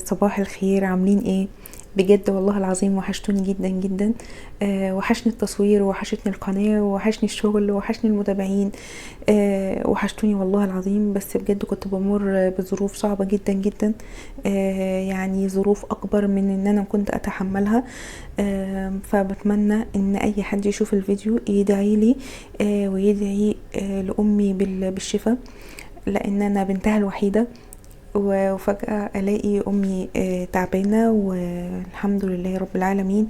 صباح الخير، عاملين ايه؟ بجد والله العظيم وحشتوني جدا جدا. وحشني التصوير، وحشتني القناة، وحشني الشغل، وحشني المتابعين. وحشتوني والله العظيم. بس بجد كنت بمر بظروف صعبة جدا جدا. يعني ظروف اكبر من ان انا كنت اتحملها. فبتمنى ان اي حد يشوف الفيديو يدعي لي، ويدعي لامي بالشفاء، لان انا بنتها الوحيدة. وفجأة الاقي امي تعبانة، والحمد لله رب العالمين.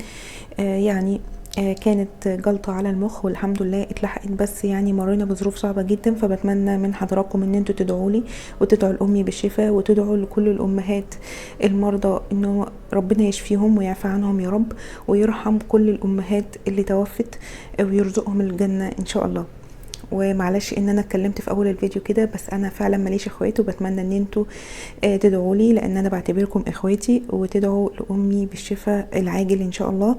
يعني كانت جلطة على المخ والحمد لله اتلحقت، بس يعني مرينا بظروف صعبة جدا. فبتمنى من حضراتكم ان انتوا تدعوا لي، وتدعوا لامي بالشفاء، وتدعوا لكل الامهات المرضى انه ربنا يشفيهم ويعفى عنهم يا رب، ويرحم كل الامهات اللي توفت، ويرزقهم الجنة ان شاء الله. ومعلش ان انا اتكلمت في اول الفيديو كده، بس انا فعلا ماليش اخوات، وبتمنى ان انتوا تدعوا لي، لان انا بعتبركم اخواتي، وتدعوا لامي بالشفاء العاجل ان شاء الله.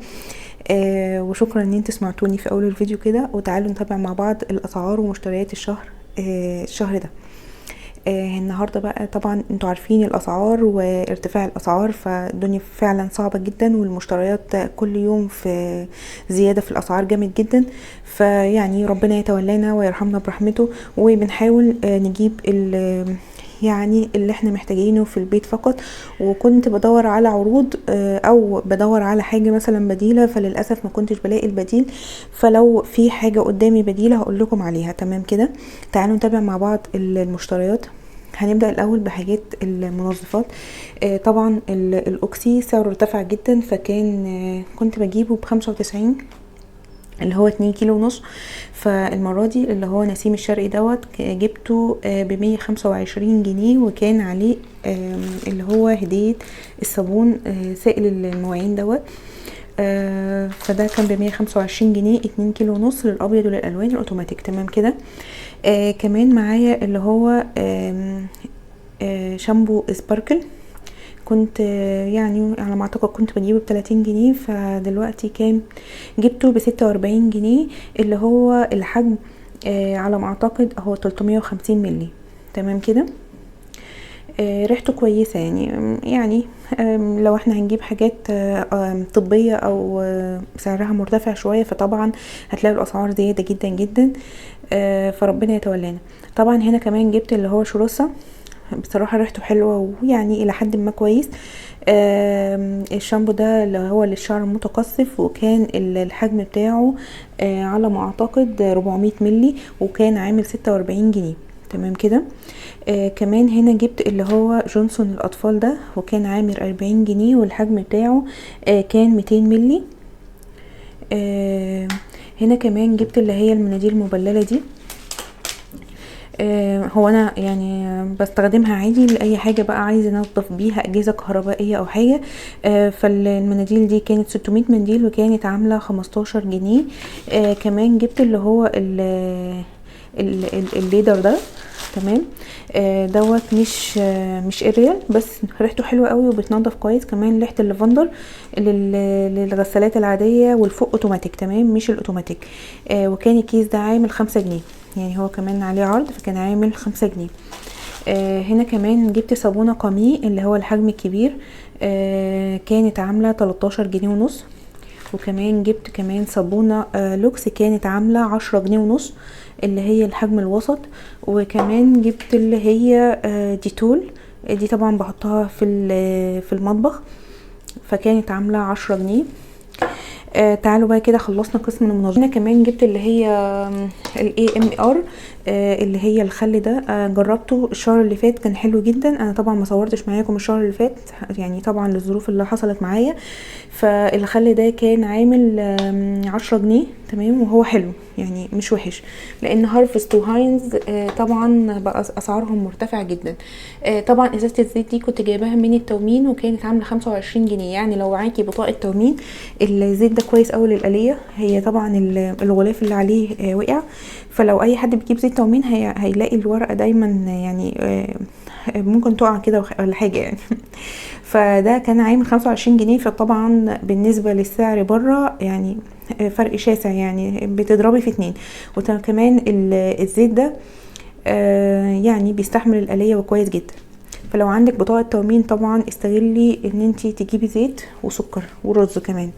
وشكرا ان انتوا سمعتوني في اول الفيديو كده. وتعالوا نتابع مع بعض الاسعار ومشتريات الشهر ده. النهارده بقى طبعا انتوا عارفين الاسعار وارتفاع الاسعار، فالدنيا فعلا صعبه جدا، والمشتريات كل يوم في زياده في الاسعار جامد جدا. فيعني ربنا يتولانا ويرحمنا برحمته، وبنحاول نجيب يعني اللي احنا محتاجينه في البيت فقط. وكنت بدور على عروض، او بدور على حاجه مثلا بديله، فللاسف ما كنتش بلاقي البديل. فلو في حاجه قدامي بديله هقول لكم عليها. تمام كده، تعالوا نتابع مع بعض المشتريات. هنبدأ الأول بحاجات المنظفات. طبعا الأوكسي سعره ارتفع جدا، فكان كنت بجيبه ب95، اللي هو 2 كيلو ونص. فالمرة دي اللي هو نسيم الشرقي دوت جبته ب125 جنيه، وكان عليه اللي هو هدية الصابون سائل المواعين دوت. فده كان ب125 جنيه، 2 كيلو ونص للأبيض وللألوان الأوتوماتيك. تمام كده. كمان معايا اللي هو شامبو سباركل. كنت يعني على ما اعتقد كنت بجيبه ب30 جنيه، فدلوقتي كان جبته ب46 جنيه، اللي هو الحجم على ما اعتقد هو 350 ملي. تمام كده. ريحته كويسة يعني لو احنا هنجيب حاجات طبية او سعرها مرتفع شوية، فطبعا هتلاقي الاسعار زيادة جدا جدا. فربنا يتولانا. طبعا هنا كمان جبت اللي هو شروسة، بصراحة ريحته حلوة، ويعني الى حد ما كويس. الشامبو ده اللي هو للشعر المتقصف، وكان الحجم بتاعه على ما اعتقد 400 ملي، وكان عامل 46 جنيه. تمام كده. كمان هنا جبت اللي هو جونسون الاطفال ده، وكان عامل 40 جنيه، والحجم بتاعه كان 200 ملي. هنا كمان جبت اللي هي المناديل المبللة دي. هو انا يعني بستخدمها عادي لاي حاجه بقى عايزه انضف بيها اجهزه كهربائيه او حاجه. فالمناديل دي كانت 600 منديل، وكانت عامله 15 جنيه. كمان جبت اللي هو الليدر ده. تمام. دوت مش اريال، بس ريحته حلوه قوي وبتنضف كويس. كمان ريحه اللافندر للغسالات العاديه والفوق اوتوماتيك. تمام، مش الاوتوماتيك. وكان الكيس ده عامل 5 جنيه، يعني هو كمان عليه عرض، فكان عامل 5 جنيه. هنا كمان جبت صابونة قمي اللي هو الحجم الكبير. كانت عاملة 13 جنيه ونص. وكمان جبت كمان صابونة لوكس، كانت عاملة 10 جنيه ونص، اللي هي الحجم الوسط. وكمان جبت اللي هي ديتول، دي طبعا بحطها في المطبخ، فكانت عاملة 10 جنيه. تعالوا بقى كده خلصنا قسم المنظمات. هنا كمان جبت اللي هي الاي ام ار، اللي هي الخل ده. جربته الشهر اللي فات، كان حلو جدا. انا طبعا ما صورتش معاكم الشهر اللي فات، يعني طبعا للظروف اللي حصلت معايا. فالخل ده كان عامل 10 جنيه. تمام، وهو حلو يعني مش وحش، لان هارفست وهاينز طبعا بقى اسعارهم مرتفعه جدا. طبعا ازازه الزيت دي كنت جايباها من التومين، وكانت عامله 25 جنيه. يعني لو معاكي بطاقه تومين، الزيت ده كويس قوي للقليه. هي طبعا الغلاف اللي عليه وقع، فلو اي حد بيجيب زيت تومين هيلاقي الورقه دايما يعني ممكن تقع كده ولا حاجه يعني. فده كان عامل 25 جنيه. فطبعا بالنسبه للسعر بره يعني فرق شاسع، يعني بتضربي في 2. وكمان الزيت ده يعني بيستحمل القليه وكويس جدا. فلو عندك بطاقة تموين طبعا استغلي ان انتي تجيبي زيت وسكر ورز كمان.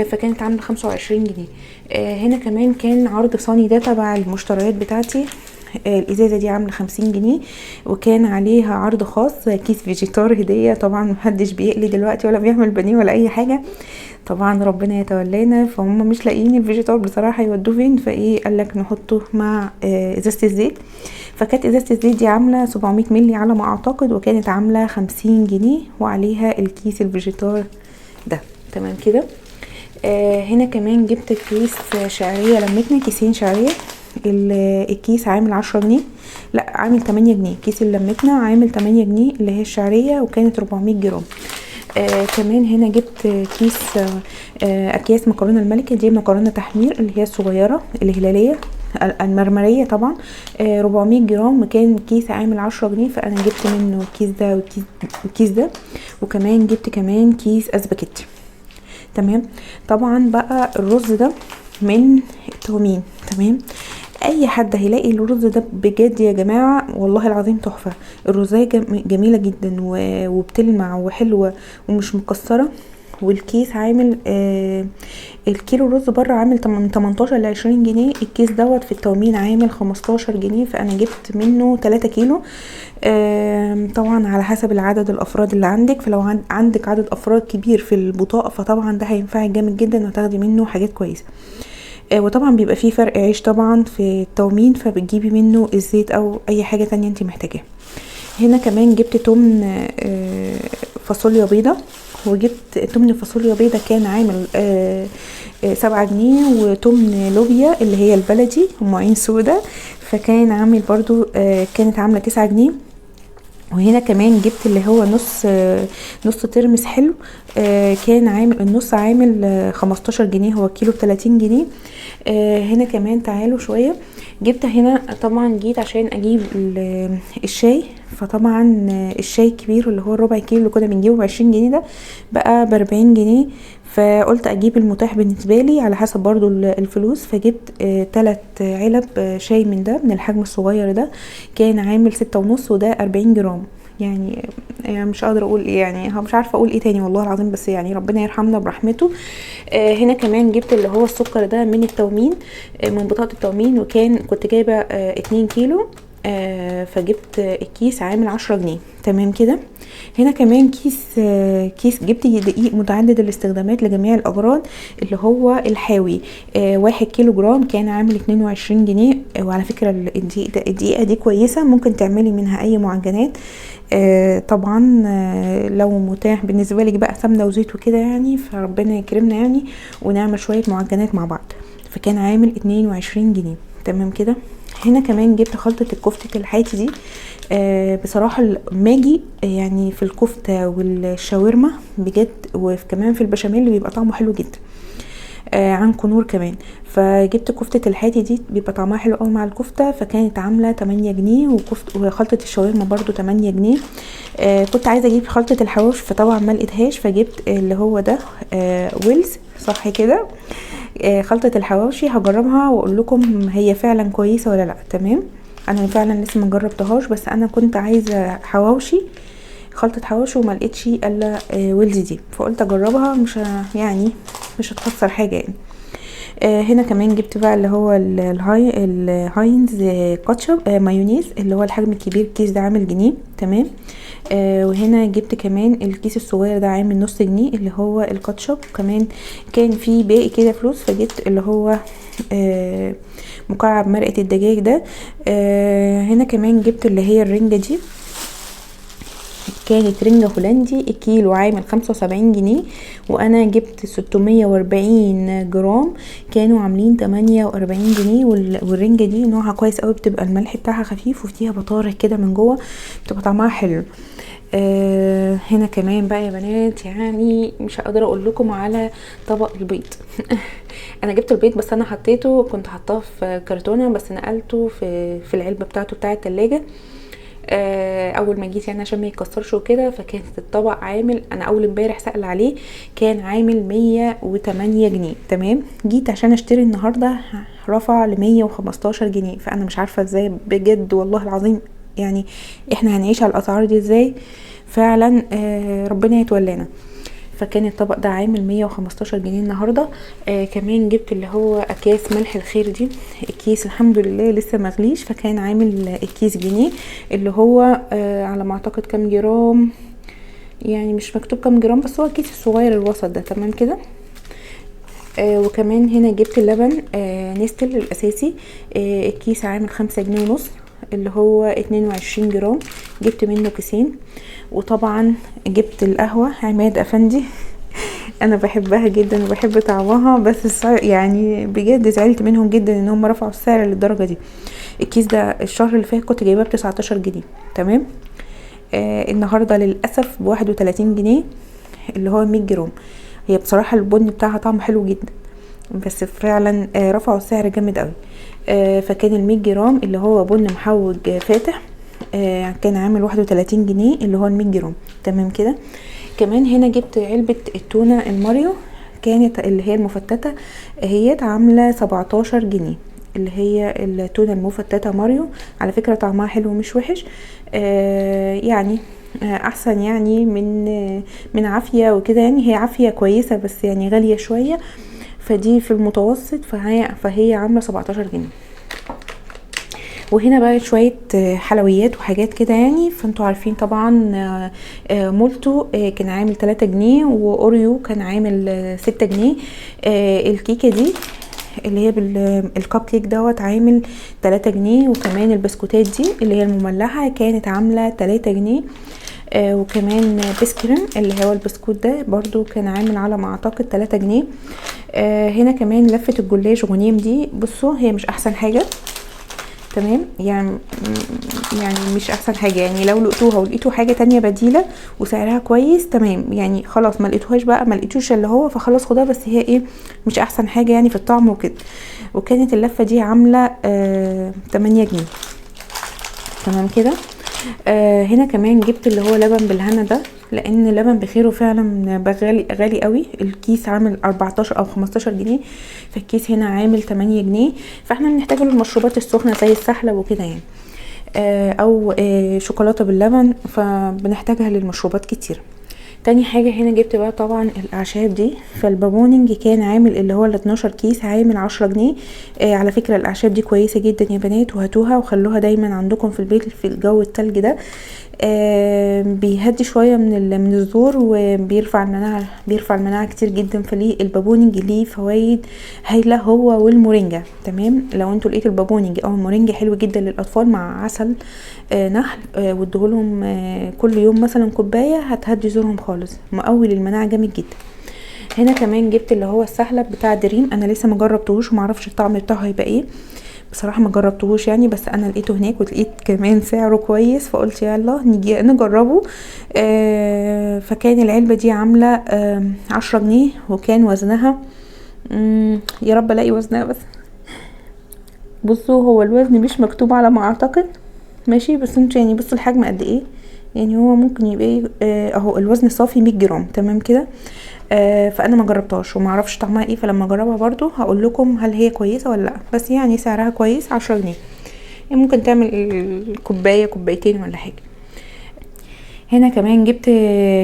فكانت عامله 25 جنيه. هنا كمان كان عرض صاني ده تبع المشتريات بتاعتي. الازازه دي عامله 50 جنيه، وكان عليها عرض خاص كيس فيجيتار هديه. طبعا محدش بيقلي دلوقتي ولا بيعمل بانيه ولا اي حاجه، طبعا ربنا يتولانا. فهم مش لاقيين الفيجيتار بصراحه يودوه فين، فايه قالك نحطه مع ازازه الزيت. فكانت ازازه الزيت دي عامله 700 مللي على ما اعتقد، وكانت عامله 50 جنيه، وعليها الكيس الفيجيتار ده. تمام كده. هنا كمان جبت كيس شعريه لمتنا، كيسين شعريه. الكيس عامل 10 جنيه، لا عامل 8 جنيه. كيس اللي لمتنا عامل 8 جنيه اللي هي الشعريه، وكانت 400 جرام. كمان هنا جبت كيس اكياس مكرونه الملكه، دي مكرونه تحمير اللي هي الصغيره الهلاليه المرمريه طبعا. 400 جرام، وكان كيس عامل 10 جنيه، فانا جبت منه الكيس ده والكيس ده. وكمان جبت كمان كيس اسباجيتي. تمام. طبعا بقى الرز ده من التومين. تمام. اي حد هيلاقي الرز ده بجد يا جماعه والله العظيم تحفه. الرزايه جميله جدا وبتلمع وحلوه ومش مكسره. والكيس عامل الكيلو رز بره عامل من 18 ل 20 جنيه، الكيس دوت في التومين عامل 15 جنيه، فانا جبت منه 3 كيلو. طبعا على حسب العدد الافراد اللي عندك، فلو عندك عدد افراد كبير في البطاقه فطبعا ده هينفعك جامد جدا وهتاخدي منه حاجات كويسه. وطبعا بيبقى فيه فرق عيش طبعا في التومين، فبتجيبي منه الزيت او اي حاجه تانية انت محتاجاها. هنا كمان جبت تمن فاصوليا بيضه، وجبت تمن فاصوليا بيضه كان عامل 7 جنيه، وتمن لوبيا اللي هي البلدي ام عين سودا فكان عامل برضو كانت عامله 9 جنيه. وهنا كمان جبت اللي هو نص ترمس حلو، كان عامل النص عامل 15 جنيه، هو كيلو ب30 جنيه. هنا كمان تعالوا شوية، جبت هنا طبعا جيت عشان اجيب الشاي. فطبعا الشاي الكبير اللي هو الربع كيلو اللي كنا بنجيبه ب20 جنيه ده بقى ب40 جنيه، فقلت اجيب المتاح بالنسبه لي على حسب برضو الفلوس. فجبت 3 علب شاي من ده من الحجم الصغير ده، كان عامل 6.5 وده 40 جرام. يعني مش قادره اقول ايه، يعني مش عارفه اقول ايه تاني والله العظيم، بس يعني ربنا يرحمنا برحمته. هنا كمان جبت اللي هو السكر ده من التومين، من بطاقه التومين، كنت جايبه 2 كيلو. فجبت الكيس عامل 10 جنيه. تمام كده. هنا كمان كيس جبت دقيق متعدد الاستخدامات لجميع الاغراض اللي هو الحاوي، 1 كيلو جرام كان عامل 22 جنيه. وعلى فكرة الدقيقة دي كويسة، ممكن تعملي منها اي معجنات. طبعا لو متاح بالنسبة لك بقى سمنة وزيت وكده يعني، فربنا يكرمنا يعني ونعمل شوية معجنات مع بعض. فكان عامل 22 جنيه. تمام كده. هنا كمان جبت خلطة الكفتة الحاتي دي. بصراحة ماجي يعني في الكفتة والشاورما بجد، وكمان في البشاميل اللي بيبقى طعمه حلو جدا. عن كنور كمان. فجبت كفتة الحاتي دي بيبقى طعمها حلو قوي مع الكفتة، فكانت عاملة 8 جنيه. وخلطة الشاورما برضو 8 جنيه. كنت عايزة اجيب خلطة الحواوشي فطبعا ما لقيتهاش، فجبت اللي هو ده ويلز صح كده. خلطة الحواوشي هجربها واقول لكم هي فعلا كويسة ولا لا. تمام. انا فعلا لسه ما جربتهاش، بس انا كنت عايزة حواوشي، خلطة حواوشي، وما لقيتش الا ويلز دي، فقلت اجربها مش هتخسر حاجة يعني. هنا كمان جبت بقى اللي هو الهاينز كاتشب مايونيز اللي هو الحجم الكبير، الكيس ده عامل جنيه. تمام. وهنا جبت كمان الكيس الصغير ده عامل نص جنيه اللي هو الكاتشب. كمان كان في باقي كده فلوس، فجبت اللي هو مكعب مرقة الدجاج ده. هنا كمان جبت اللي هي الرنجة دي، كانت رنجة هولندي الكيلو عامل 75 جنيه، وانا جبت 640 جرام كانوا عاملين 48 جنيه. والرنجة دي نوعها كويس قوي، بتبقى الملح بتاعها خفيف وفيها بطارخ كده من جوه، بتبقى طعمها حلو. هنا كمان بقى يا بنات يعني مش هقدر اقول لكم على طبق البيض. انا جبت البيض بس انا كنت حطاه في كرتونه، بس نقلته في العلبه بتاعته بتاعه التلاجة اول ما جيت يعني عشان ما يتكسرش وكده. فكانت الطبق عامل، انا اول امبارح سأل عليه كان عامل 108 جنيه. تمام. جيت عشان اشتري النهارده رفع ل 115 جنيه، فانا مش عارفه ازاي بجد والله العظيم يعني احنا هنعيش على الاسعار دي ازاي؟ فعلا ربنا يتولانا. فكان الطبق ده عامل 115 جنيه النهارده. كمان جبت اللي هو اكياس ملح الخير دي، الكيس الحمد لله لسه مغليش، فكان عامل الكيس جنيه، اللي هو على ما اعتقد كام جرام، يعني مش مكتوب كام جرام، بس هو الكيس الصغير الوسط ده تمام كده. وكمان هنا جبت اللبن نستل الاساسي، الكيس عامل 5 جنيه ونص، اللي هو 22 جرام، جبت منه كيسين. وطبعا جبت القهوة عماد افندي انا بحبها جدا وبحب طعمها، بس السعر يعني بجد زعلت منهم جدا ان هم رفعوا السعر للدرجة دي. الكيس ده الشهر اللي فات كنت جايباه ب19 جنيه تمام. النهاردة للأسف ب31 جنيه، اللي هو 100 جرام. هي بصراحة البن بتاعها طعم حلو جدا، بس فعلا رفعوا السعر جامد قوي. فكان ال100 جرام اللي هو بن محوج فاتح كان عامل 31 جنيه، اللي هو ال100 جرام تمام كده. كمان هنا جبت علبة التونة الماريو، كانت اللي هي المفتتة، هي عاملة 17 جنيه، اللي هي التونة المفتتة ماريو. على فكرة طعمها حلو مش وحش، يعني احسن يعني من عافية وكده، يعني هي عافية كويسة بس يعني غالية شوية، فدي في المتوسط، فهي عاملة 17 جنيه. وهنا بقى شوية حلويات وحاجات كده يعني. فانتوا عارفين طبعا مولتو كان عامل 3 جنيه، واوريو كان عامل 6 جنيه. الكيكة دي اللي هي بالكب كيك دوت عامل 3 جنيه، وكمان البسكوتات دي اللي هي المملحة كانت عاملة 3 جنيه. وكمان بسكرين اللي هو البسكوت ده برضو كان عامل على ما اعتقد 3 جنيه. هنا كمان لفة الجلاش غنيم دي، بصوا هي مش احسن حاجة تمام، يعني مش احسن حاجة، يعني لو لقيتوها ولقيتوا حاجة تانية بديلة وسعرها كويس تمام، يعني خلاص ما لقيتوهاش بقى، ما لقيتوش اللي هو فخلاص خدها، بس هي ايه مش احسن حاجة يعني في الطعم وكده. وكانت اللفة دي عاملة 8 جنيه تمام كده. هنا كمان جبت اللي هو لبن بالهنا ده، لان لبن بخيره فعلا غالي قوي، الكيس عامل 14 او 15 جنيه، فالكيس هنا عامل 8 جنيه. فاحنا بنحتاجه للمشروبات السخنه زي السحلب وكده يعني، او شوكولاته باللبن، فبنحتاجها للمشروبات كتير. تاني حاجة هنا جبت بقى طبعا الاعشاب دي، فالبابونج كان عامل اللي هو ال12 كيس عامل 10 جنيه. على فكرة الاعشاب دي كويسة جدا يا بنات، وهاتوها وخلوها دايما عندكم في البيت في الجو التلج ده. بيهدي شوية من الزور، وبيرفع المناعة كتير جدا. فليه البابونج ليه فوائد هايلة، هو والمورينجا تمام. لو انتوا لقيتوا البابونج او المورينجا حلو جدا للاطفال مع عسل نحل، وادهولهم كل يوم مثلا كوباية، هتهدي زورهم خالص، مقوي للمناعة جامد جدا. هنا كمان جبت اللي هو السحلب بتاع دريم، انا لسه مجربتهوش ومعرفش الطعم بتاعه هيبقى ايه بصراحة، ما جربتهوش يعني، بس انا لقيته هناك ولقيت كمان سعره كويس، فقلت يلا نيجي نجربه. فكان العلبة دي عاملة 10 جنيه، وكان وزنها يا رب الاقي وزنها، بس بصوا هو الوزن مش مكتوب على ما اعتقد ماشي، بس انتوا يعني بصوا الحجم قد ايه، يعني هو ممكن يبقى اهو الوزن الصافي 100 جرام تمام كده. فانا ما جربتهاش وما اعرفش طعمها ايه، فلما اجربها برضو هقول لكم هل هي كويسه ولا لا، بس يعني سعرها كويس 10 جنيه، يعني ممكن تعمل كوبايه كوبايتين ولا حاجه. هنا كمان جبت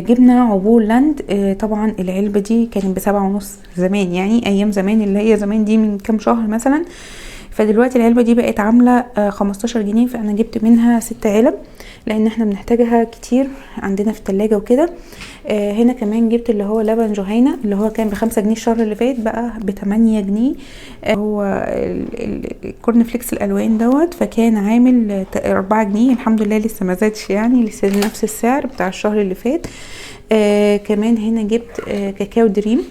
جبنه عبور لاند، طبعا العلبه دي كانت ب7.5 زمان، يعني ايام زمان اللي هي زمان دي من كام شهر مثلا، فدلوقتي العلبه دي بقت عامله 15 جنيه، فانا جبت منها 6 علب لان احنا بنحتاجها كتير عندنا في التلاجة وكده. هنا كمان جبت اللي هو لبن جهينة، اللي هو كان ب5 جنيه الشهر اللي فات، بقى ب8 جنيه. هو الكورن فليكس الالوان دوت، فكان عامل 4 جنيه، الحمد لله لسه ما زادش، يعني لسه نفس السعر بتاع الشهر اللي فات. كمان هنا جبت كاكاو دريم،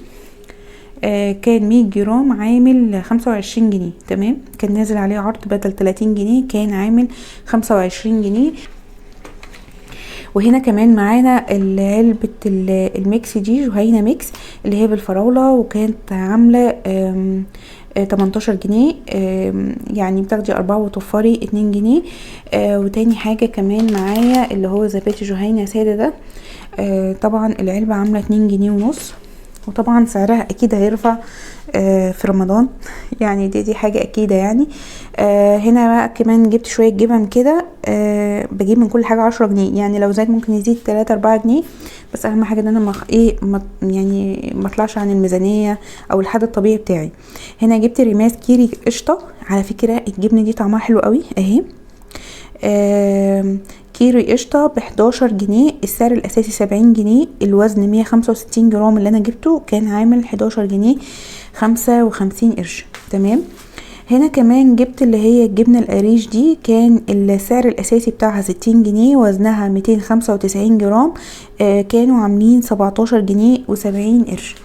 كان 100 جرام عامل 25 جنيه تمام، كان نازل عليه عرض بدل 30 جنيه كان عامل 25 جنيه. وهنا كمان معانا علبة الميكس دي جهينة ميكس اللي هي بالفراولة، وكانت عاملة 18 جنيه، يعني بتاخدي 4 وتوفري 2 جنيه. وتاني حاجة كمان معايا اللي هو زبادي جهينة سادة ده، طبعا العلبة عاملة 2 جنيه ونص وطبعا سعرها اكيد هيرفع في رمضان يعني دي حاجة اكيدة يعني. هنا بقى كمان جبت شوية جبن كده، بجيب من كل حاجة 10 جنيه، يعني لو زاد ممكن يزيد 3-4 جنيه، بس اهم حاجة ان انا يعني ما اطلعش عن الميزانية او الحد الطبيعي بتاعي. هنا جبت ريماس كيري قشطة، على فكرة الجبنة دي طعمها حلو قوي اهي. كيري قشطة ب11 جنيه، السعر الاساسي 70 جنيه، الوزن 165 جرام، اللي انا جبته كان عامل 11 جنيه 55 قرش. تمام. هنا كمان جبت اللي هي الجبنة القريش دي، كان السعر الاساسي بتاعها 60 جنيه، وزنها 295 جرام، كانوا عاملين 17 جنيه و70 قرش.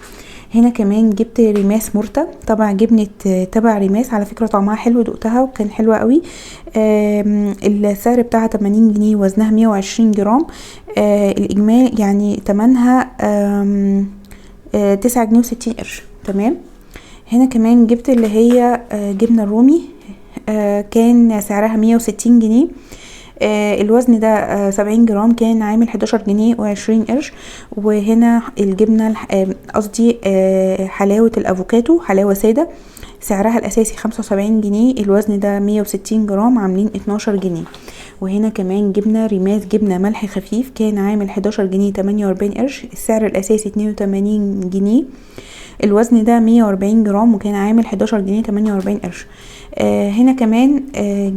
هنا كمان جبت ريماس مرتة، طبعا جبنة تبع ريماس، على فكرة طعمها حلو، دقتها وكان حلوة قوي. السعر بتاعها 80 جنيه، وزنها 120 جرام، الاجمال يعني تمنها 9 جنيه و60 قرش. تمام. هنا كمان جبت اللي هي جبنة الرومي، كان سعرها 160 جنيه، الوزن ده 70 جرام، كان عامل 11 جنيه و20 قرش. وهنا الجبنة قصدي حلاوة الافوكاتو، حلاوة سادة، سعرها الاساسي 75 جنيه، الوزن ده 160 جرام، عاملين 12 جنيه. وهنا كمان جبنة ريماس، جبنة ملح خفيف، كان عامل 11 جنيه 48 قرش، السعر الاساسي 82 جنيه، الوزن ده 140 جرام، وكان عامل 11 جنيه 48 قرش. هنا كمان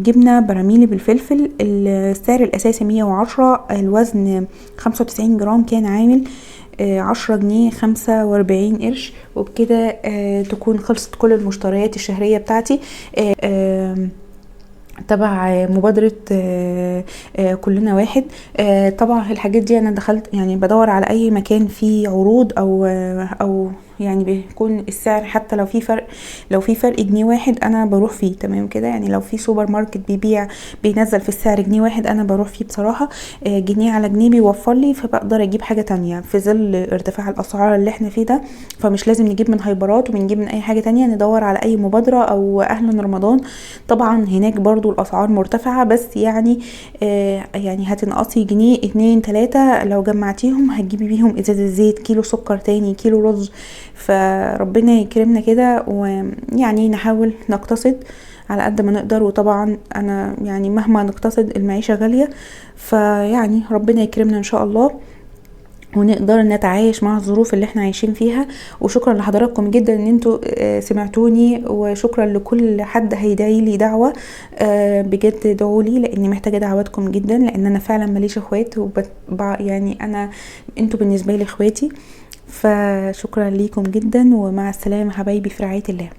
جبنة براميلي بالفلفل، السعر الاساسي 110، الوزن 95 جرام، كان عامل 10 جنيه 45 قرش. وبكده تكون خلصت كل المشتريات الشهرية بتاعتي تبع مبادرة كلنا واحد. طبعا الحاجات دي انا دخلت يعني بدور على اي مكان فيه عروض او يعني بيكون السعر حتى لو في فرق جنيه واحد انا بروح فيه. تمام كده، يعني لو في سوبر ماركت بينزل في السعر جنيه واحد انا بروح فيه بصراحة. جنيه على جنيه بيوفر لي، فبقدر اجيب حاجة تانية في ظل ارتفاع الاسعار اللي احنا فيه ده. فمش لازم نجيب من هايبرات وبنجيب من اي حاجة تانية، ندور على اي مبادرة او اهلا رمضان. طبعا هناك برضو الاسعار مرتفعة، بس يعني يعني هتنقصي جنيه 2-3 لو جمعتيهم هتجيبي بيهم ازازة زيت، كيلو سكر تاني، كيلو رز. فربنا يكرمنا كده، ويعني نحاول نقتصد على قد ما نقدر. وطبعا انا يعني مهما نقتصد المعيشة غالية، فيعني ربنا يكرمنا ان شاء الله ونقدر نتعايش مع الظروف اللي احنا عايشين فيها. وشكرا لحضراتكم جدا ان انتوا سمعتوني، وشكرا لكل حد هيدعي لي دعوة. بجد ادعوا لي، لاني محتاجة دعواتكم جدا، لان انا فعلا ماليش اخوات، يعني انتوا بالنسبة لي اخواتي. فشكرا ليكم جدا، ومع السلامة حبايبي في رعاية الله.